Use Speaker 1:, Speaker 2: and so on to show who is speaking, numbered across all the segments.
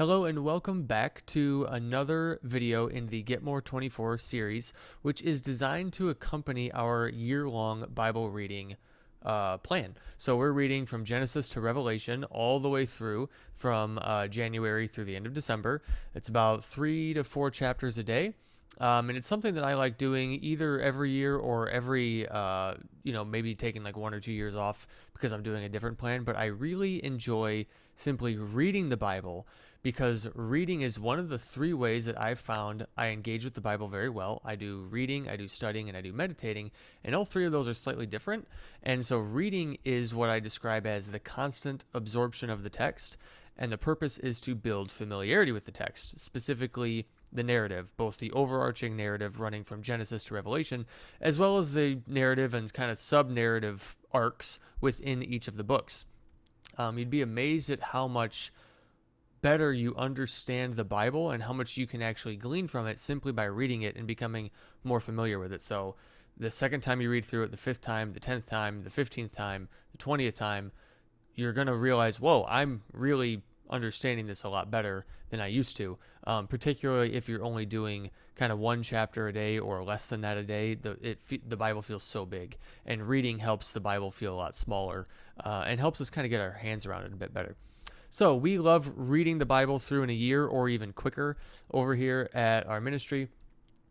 Speaker 1: Hello and welcome back to another video in the Get More 24 series, which is designed to accompany our year-long Bible reading plan. So we're reading from Genesis to Revelation all the way through from January through the end of December. It's about 3 to 4 chapters a day. And it's something that I like doing either every year or every, maybe taking like 1 or 2 years off because I'm doing a different plan. But I really enjoy simply reading the Bible because reading is one of the 3 ways that I've found I engage with the Bible very well. I do reading, I do studying, and I do meditating, and all 3 of those are slightly different. And so reading is what I describe as the constant absorption of the text, and the purpose is to build familiarity with the text, specifically the narrative, both the overarching narrative running from Genesis to Revelation, as well as the narrative and kind of sub-narrative arcs within each of the books. You'd be amazed at how much better you understand the Bible and how much you can actually glean from it simply by reading it and becoming more familiar with it. So the second time you read through it, the 5th time, the 10th time, the 15th time, the 20th time, you're going to realize, whoa, I'm really understanding this a lot better than I used to, particularly if you're only doing kind of 1 chapter a day or less than that a day. The Bible feels so big, and reading helps the Bible feel a lot smaller and helps us kind of get our hands around it a bit better. So we love reading the Bible through in a year or even quicker over here at our ministry.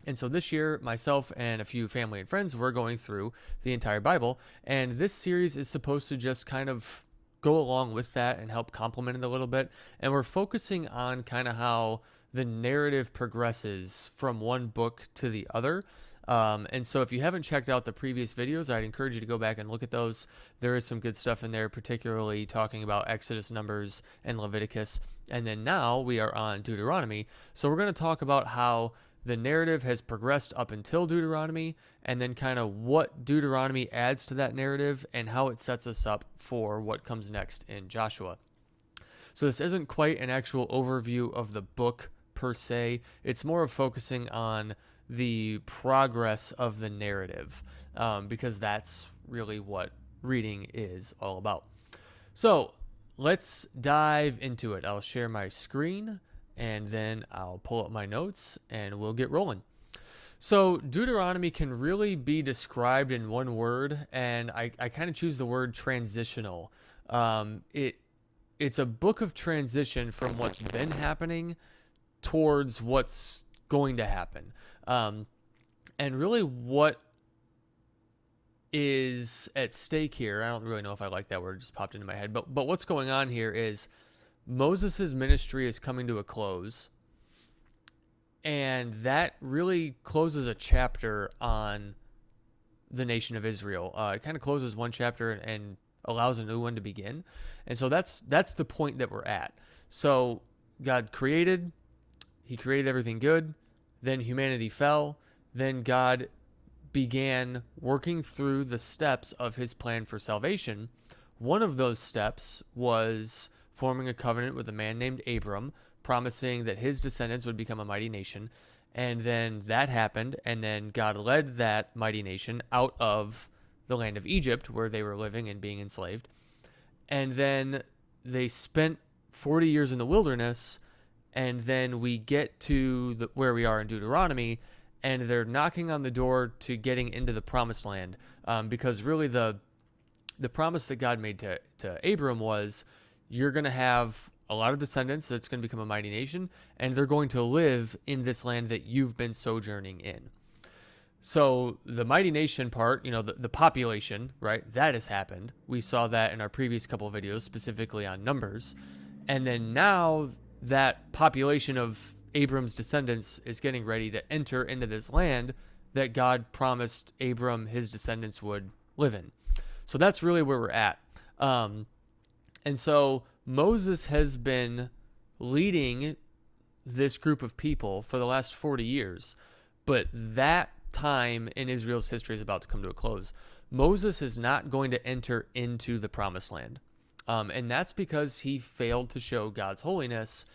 Speaker 1: And so this year, myself and a few family and friends, we're going through the entire Bible. And this series is supposed to just kind of go along with that and help complement it a little bit. And we're focusing on kind of how the narrative progresses from one book to the other. And so if you haven't checked out the previous videos, I'd encourage you to go back and look at those. There is some good stuff in there, particularly talking about Exodus, Numbers, and Leviticus. And then now we are on Deuteronomy. So we're going to talk about how the narrative has progressed up until Deuteronomy, and then kind of what Deuteronomy adds to that narrative and how it sets us up for what comes next in Joshua. So this isn't quite an actual overview of the book per se. It's more of focusing on the progress of the narrative, because that's really what reading is all about. So let's dive into it. I'll share my screen and then I'll pull up my notes and we'll get rolling. So Deuteronomy can really be described in one word, and I kind of choose the word transitional. It's a book of transition from what's been happening towards what's going to happen. And really what is at stake here, I don't really know if I like that word, it just popped into my head, but what's going on here is Moses' ministry is coming to a close, and that really closes a chapter on the nation of Israel. It kind of closes one chapter and allows a new one to begin. And so that's the point that we're at. So God created, he created everything good. Then humanity fell. Then God began working through the steps of his plan for salvation. One of those steps was forming a covenant with a man named Abram, promising that his descendants would become a mighty nation. And then that happened, and then God led that mighty nation out of the land of Egypt, where they were living and being enslaved. And then they spent 40 years in the wilderness, and then we get to where we are in Deuteronomy, and they're knocking on the door to getting into the promised land, because really the promise that God made to Abram was, you're going to have a lot of descendants that's going to become a mighty nation, and they're going to live in this land that you've been sojourning in. So the mighty nation part, the population, right, that has happened. We saw that in our previous couple of videos, specifically on Numbers. And then now that population of Abram's descendants is getting ready to enter into this land that God promised Abram his descendants would live in. So that's really where we're at. And so Moses has been leading this group of people for the last 40 years, but that time in Israel's history is about to come to a close. Moses is not going to enter into the promised land. And that's because he failed to show God's holiness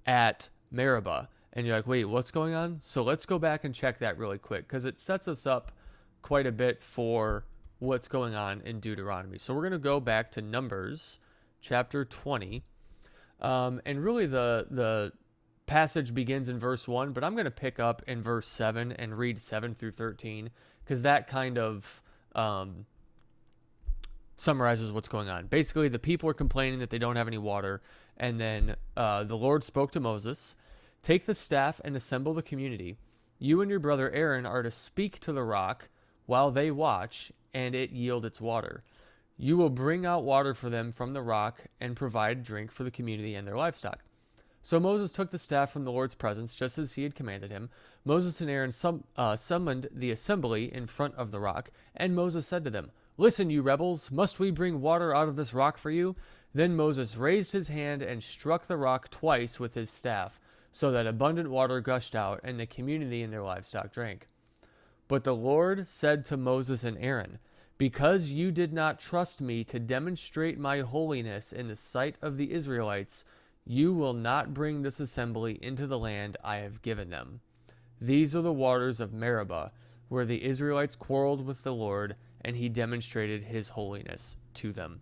Speaker 1: at Meribah. And you're like, wait, what's going on? So let's go back and check that really quick, because it sets us up quite a bit for what's going on in Deuteronomy. So we're going to go back to Numbers chapter 20. And really the passage begins in verse 1, but I'm going to pick up in verse 7 and read 7 through 13 because that kind of summarizes what's going on. Basically, the people are complaining that they don't have any water, and then the Lord spoke to Moses, "Take the staff and assemble the community. You and your brother Aaron are to speak to the rock while they watch, and it yield its water. You will bring out water for them from the rock and provide drink for the community and their livestock." So Moses took the staff from the Lord's presence, just as he had commanded him. Moses and Aaron summoned the assembly in front of the rock, and Moses said to them, "Listen, you rebels, must we bring water out of this rock for you?" Then Moses raised his hand and struck the rock twice with his staff, so that abundant water gushed out, and the community and their livestock drank. But the Lord said to Moses and Aaron, "Because you did not trust me to demonstrate my holiness in the sight of the Israelites, you will not bring this assembly into the land I have given them. These are the waters of Meribah, where the Israelites quarreled with the Lord, and he demonstrated his holiness to them."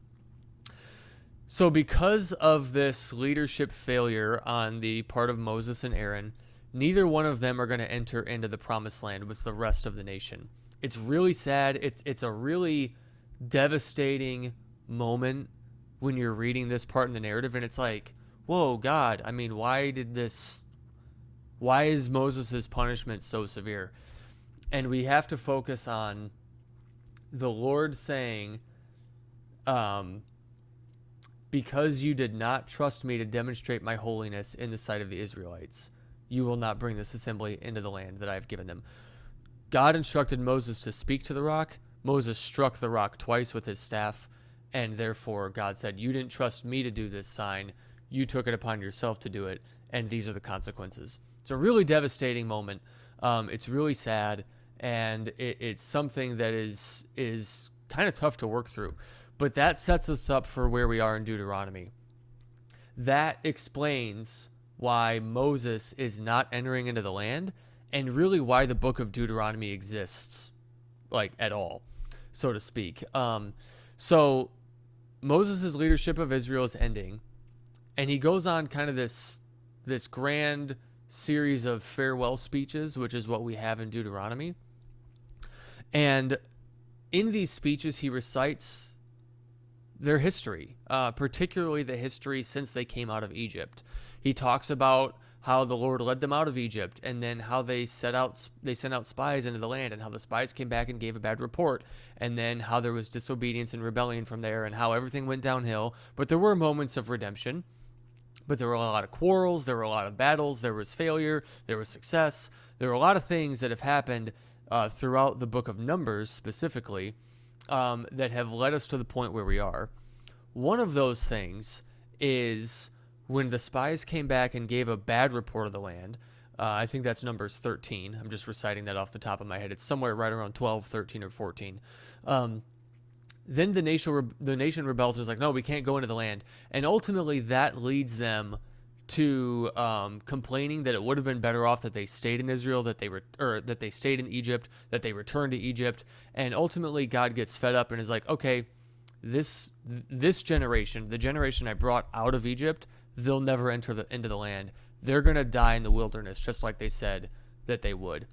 Speaker 1: So because of this leadership failure on the part of Moses and Aaron, neither one of them are going to enter into the promised land with the rest of the nation. It's really sad. It's a really devastating moment when you're reading this part in the narrative, and it's like, whoa, God, I mean, why is Moses' punishment so severe? And we have to focus on the Lord saying, "Because you did not trust me to demonstrate my holiness in the sight of the Israelites, you will not bring this assembly into the land that I have given them." God instructed Moses to speak to the rock. Moses struck the rock twice with his staff, and therefore God said, "You didn't trust me to do this sign. You took it upon yourself to do it, and these are the consequences." It's a really devastating moment. It's really sad, and it's something that is kind of tough to work through. But that sets us up for where we are in Deuteronomy. That explains why Moses is not entering into the land, and really why the book of Deuteronomy exists, like, at all, so to speak. So Moses' leadership of Israel is ending, and he goes on kind of this grand series of farewell speeches, which is what we have in Deuteronomy. And in these speeches, he recites their history, particularly the history since they came out of Egypt. He talks about how the Lord led them out of Egypt, and then how they sent out spies into the land, and how the spies came back and gave a bad report, and then how there was disobedience and rebellion from there, and how everything went downhill. But there were moments of redemption. But there were a lot of quarrels, there were a lot of battles, there was failure, there was success. There were a lot of things that have happened throughout the book of Numbers specifically that have led us to the point where we are. One of those things is when the spies came back and gave a bad report of the land. I think that's Numbers 13. I'm just reciting that off the top of my head. It's somewhere right around 12, 13, or 14. Then the nation rebels and is like, no, we can't go into the land. And ultimately that leads them to complaining that it would have been better off that they stayed in Israel, that they stayed in Egypt, that they returned to Egypt. And ultimately God gets fed up and is like, okay, this generation, the generation I brought out of Egypt, they'll never enter into the land. They're going to die in the wilderness, just like they said that they would.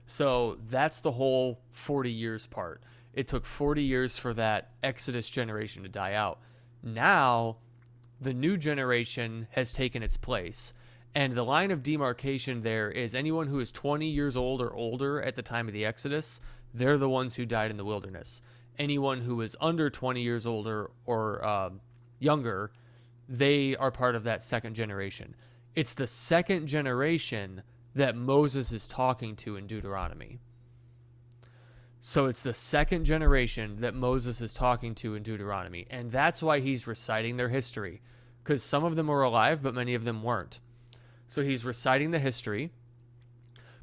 Speaker 1: So that's the whole 40 years part. It took 40 years for that Exodus generation to die out. Now, the new generation has taken its place. And the line of demarcation there is anyone who is 20 years old or older at the time of the Exodus, they're the ones who died in the wilderness. Anyone who is under 20 years older or younger, they are part of that second generation. It's the second generation that Moses is talking to in Deuteronomy. So it's the second generation that Moses is talking to in Deuteronomy. And that's why he's reciting their history. Because some of them were alive, but many of them weren't. So he's reciting the history.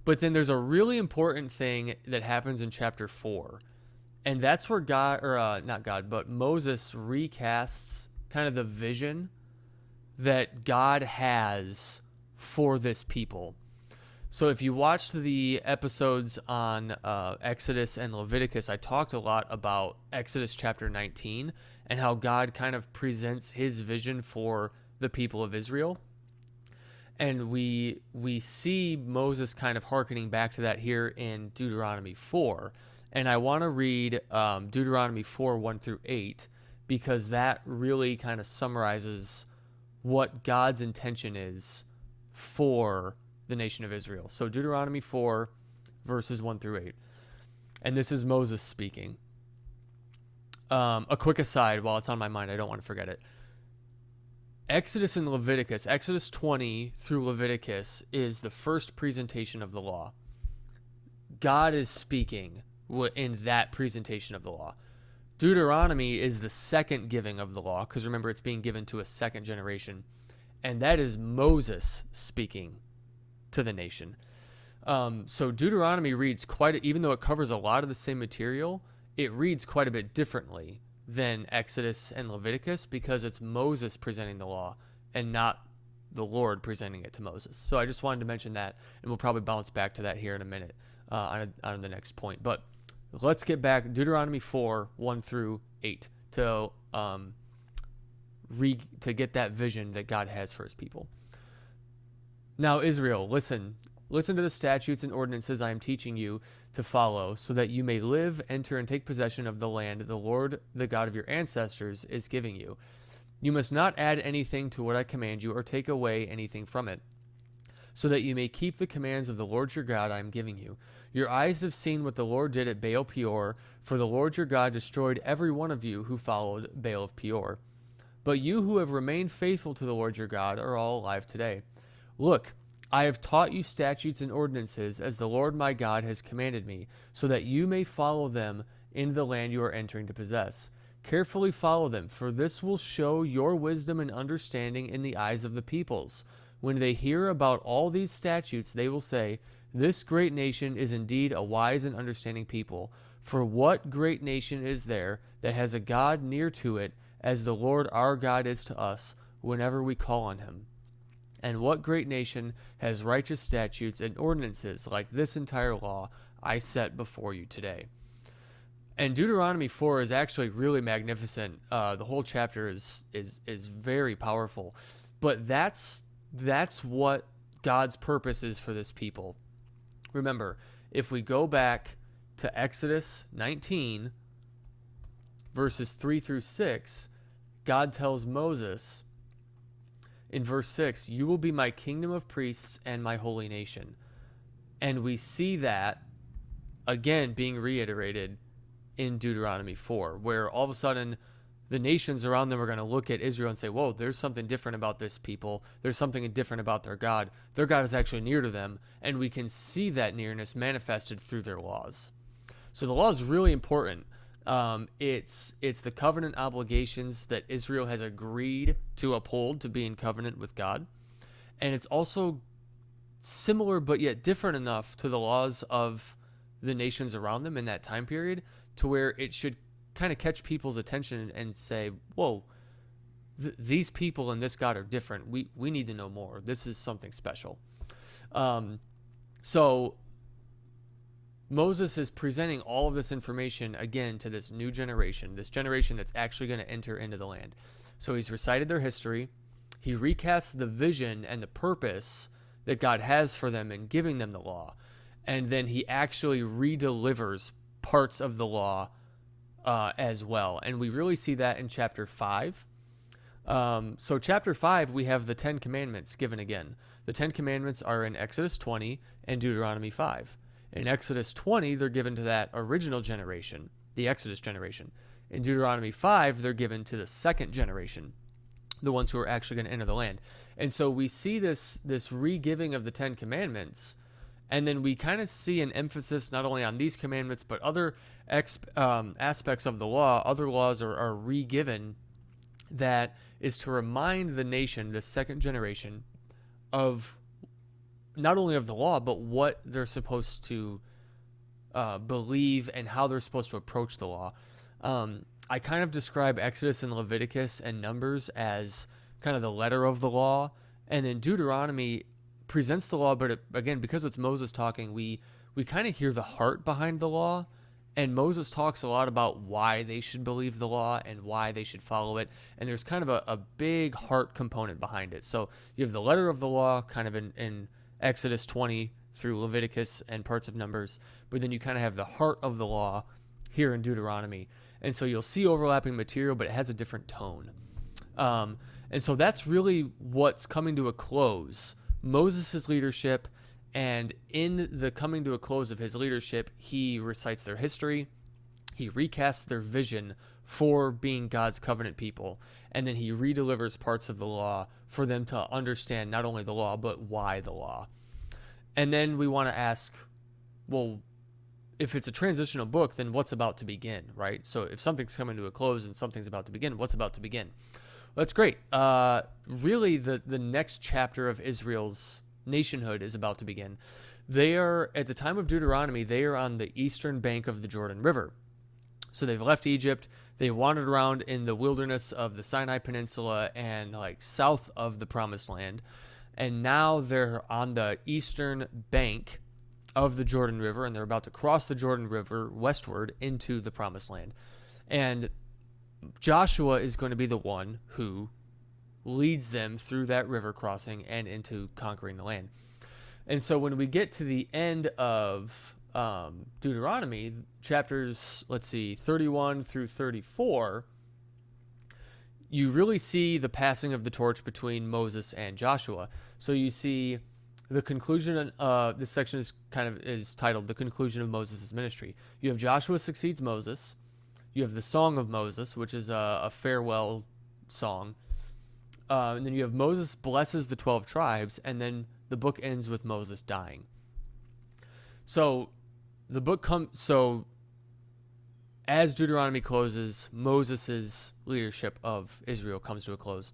Speaker 1: But then there's a really important thing that happens in chapter 4. And that's where Moses recasts kind of the vision that God has for this people. So if you watched the episodes on Exodus and Leviticus, I talked a lot about Exodus chapter 19 and how God kind of presents his vision for the people of Israel. And we see Moses kind of hearkening back to that here in Deuteronomy 4. And I want to read Deuteronomy 4, 1 through 8, because that really kind of summarizes what God's intention is for the nation of Israel. So Deuteronomy 4, verses 1 through 8. And this is Moses speaking. A quick aside, while it's on my mind, I don't want to forget it. Exodus and Leviticus, Exodus 20 through Leviticus, is the first presentation of the law. God is speaking in that presentation of the law. Deuteronomy is the second giving of the law, because remember, it's being given to a second generation. And that is Moses speaking to the nation. So Deuteronomy reads even though it covers a lot of the same material, it reads quite a bit differently than Exodus and Leviticus, because it's Moses presenting the law and not the Lord presenting it to Moses. So I just wanted to mention that, and we'll probably bounce back to that here in a minute on the next point. But let's get back Deuteronomy 4, 1 through 8 to get that vision that God has for his people. Now, Israel, listen to the statutes and ordinances I am teaching you to follow, so that you may live, enter, and take possession of the land the Lord, the God of your ancestors, is giving you. You must not add anything to what I command you, or take away anything from it, so that you may keep the commands of the Lord your God I am giving you. Your eyes have seen what the Lord did at Baal Peor, for the Lord your God destroyed every one of you who followed Baal of Peor. But you who have remained faithful to the Lord your God are all alive today. Look, I have taught you statutes and ordinances as the Lord my God has commanded me, so that you may follow them in the land you are entering to possess. Carefully follow them, for this will show your wisdom and understanding in the eyes of the peoples. When they hear about all these statutes, they will say, this great nation is indeed a wise and understanding people. For what great nation is there that has a God near to it, as the Lord our God is to us, whenever we call on him? And what great nation has righteous statutes and ordinances like this entire law I set before you today? And Deuteronomy 4 is actually really magnificent. The whole chapter is very powerful. But that's what God's purpose is for this people. Remember, if we go back to Exodus 19, verses 3 through 6, God tells Moses, in verse 6, you will be my kingdom of priests and my holy nation. And we see that, again, being reiterated in Deuteronomy 4, where all of a sudden the nations around them are going to look at Israel and say, whoa, there's something different about this people. There's something different about their God. Their God is actually near to them, and we can see that nearness manifested through their laws. So the law is really important. It's the covenant obligations that Israel has agreed to uphold to be in covenant with God. And it's also similar but yet different enough to the laws of the nations around them in that time period to where it should kind of catch people's attention and say, whoa, these people and this God are different. We need to know more. This is something special. So Moses is presenting all of this information again to this new generation, this generation that's actually going to enter into the land. So he's recited their history. He recasts the vision and the purpose that God has for them in giving them the law. And then he actually redelivers parts of the law as well. And we really see that in chapter 5. So chapter 5, we have the 10 Commandments given again. The 10 Commandments are in Exodus 20 and Deuteronomy 5. In Exodus 20, they're given to that original generation, the Exodus generation. In Deuteronomy 5, they're given to the second generation, the ones who are actually going to enter the land. And so we see this re-giving of the 10 Commandments, and then we kind of see an emphasis not only on these commandments, but other aspects of the law. Other laws are re-given that is to remind the nation, the second generation, of not only of the law, but what they're supposed to believe and how they're supposed to approach the law. I kind of describe Exodus and Leviticus and Numbers as kind of the letter of the law, and then Deuteronomy presents the law, but again, because it's Moses talking, we kind of hear the heart behind the law, And Moses talks a lot about why they should believe the law and why they should follow it. And there's kind of a big heart component behind it. So you have the letter of the law kind of in Exodus 20 through Leviticus and parts of Numbers. But then you kind of have the heart of the law here in Deuteronomy. And so you'll see overlapping material, but it has a different tone. And so that's really what's coming to a close. Moses' leadership. And in the coming to a close of his leadership, he recites their history, he recasts their vision for being God's covenant people, and then he redelivers parts of the law for them to understand not only the law, but why the law. And then we want to ask, well, if it's a transitional book, then what's about to begin, right? So if something's coming to a close and something's about to begin, what's about to begin? Well, that's great. Really, the next chapter of Israel's nationhood is about to begin. They are, at the time of Deuteronomy, they are on the eastern bank of the Jordan River. So they've left Egypt. They wandered around in the wilderness of the Sinai Peninsula and like south of the Promised Land. And now they're on the eastern bank of the Jordan River, and they're about to cross the Jordan River westward into the Promised Land. And Joshua is going to be the one who leads them through that river crossing and into conquering the land. And so when we get to the end of Deuteronomy, chapters, 31 through 34, you really see the passing of the torch between Moses and Joshua. So you see the conclusion, this section is titled The Conclusion of Moses' Ministry. You have Joshua succeeds Moses. You have the Song of Moses, which is a farewell song. And then you have Moses blesses the 12 tribes, and then the book ends with Moses dying. So the book as Deuteronomy closes, Moses' leadership of Israel comes to a close.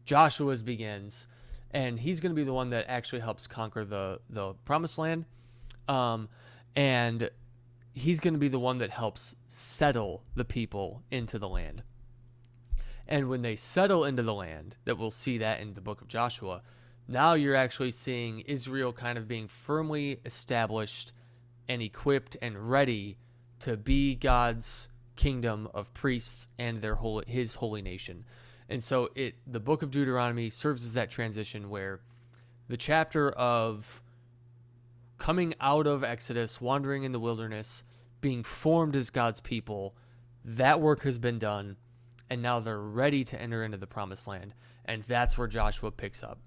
Speaker 1: Joshua's begins, and he's going to be the one that actually helps conquer the Promised Land. And he's going to be the one that helps settle the people into the land. And when they settle into the land, that we'll see that in the book of Joshua, now you're actually seeing Israel kind of being firmly established and equipped and ready to be God's kingdom of priests and his holy nation. And so the book of Deuteronomy serves as that transition where the chapter of coming out of Exodus, wandering in the wilderness, being formed as God's people, that work has been done. And now they're ready to enter into the Promised Land. And that's where Joshua picks up.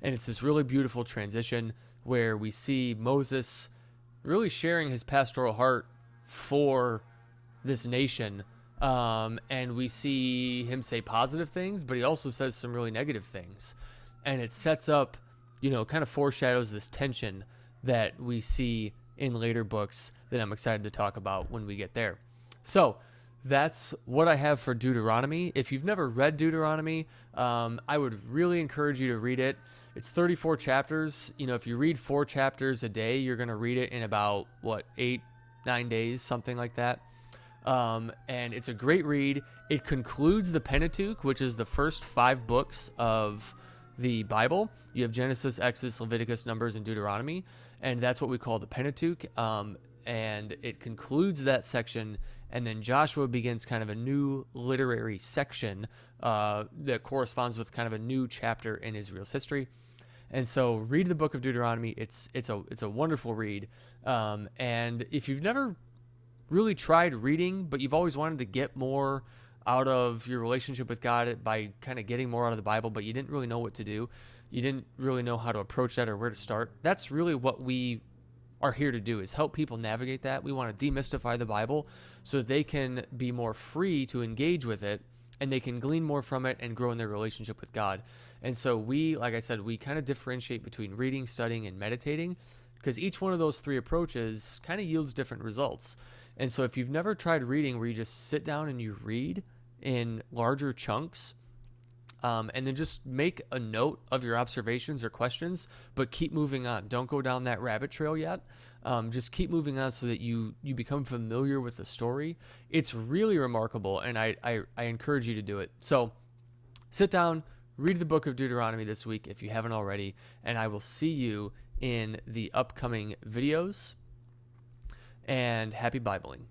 Speaker 1: And it's this really beautiful transition where we see Moses really sharing his pastoral heart for this nation. And we see him say positive things, but he also says some really negative things. And it sets up, kind of foreshadows this tension that we see in later books that I'm excited to talk about when we get there. So that's what I have for Deuteronomy. If you've never read Deuteronomy, I would really encourage you to read it. It's 34 chapters. If you read 4 chapters a day, you're going to read it in about, 8-9 days, something like that. And it's a great read. It concludes the Pentateuch, which is the first 5 books of the Bible. You have Genesis, Exodus, Leviticus, Numbers, and Deuteronomy, and that's what we call the Pentateuch. And it concludes that section, and then Joshua begins kind of a new literary section that corresponds with kind of a new chapter in Israel's history. And so read the book of Deuteronomy. It's a wonderful read. And if you've never really tried reading, but you've always wanted to get more out of your relationship with God by kind of getting more out of the Bible, but you didn't really know what to do, you didn't really know how to approach that or where to start, that's really what we are here to do, is help people navigate that. We want to demystify the Bible so they can be more free to engage with it, and they can glean more from it and grow in their relationship with God. And so like I said, we kind of differentiate between reading, studying, and meditating, because each one of those 3 approaches kind of yields different results. And so if you've never tried reading where you just sit down and you read in larger chunks, and then just make a note of your observations or questions, but keep moving on. Don't go down that rabbit trail yet. Just keep moving on so that you become familiar with the story. It's really remarkable, and I encourage you to do it. So sit down, read the book of Deuteronomy this week if you haven't already, and I will see you in the upcoming videos. and happy Bibling.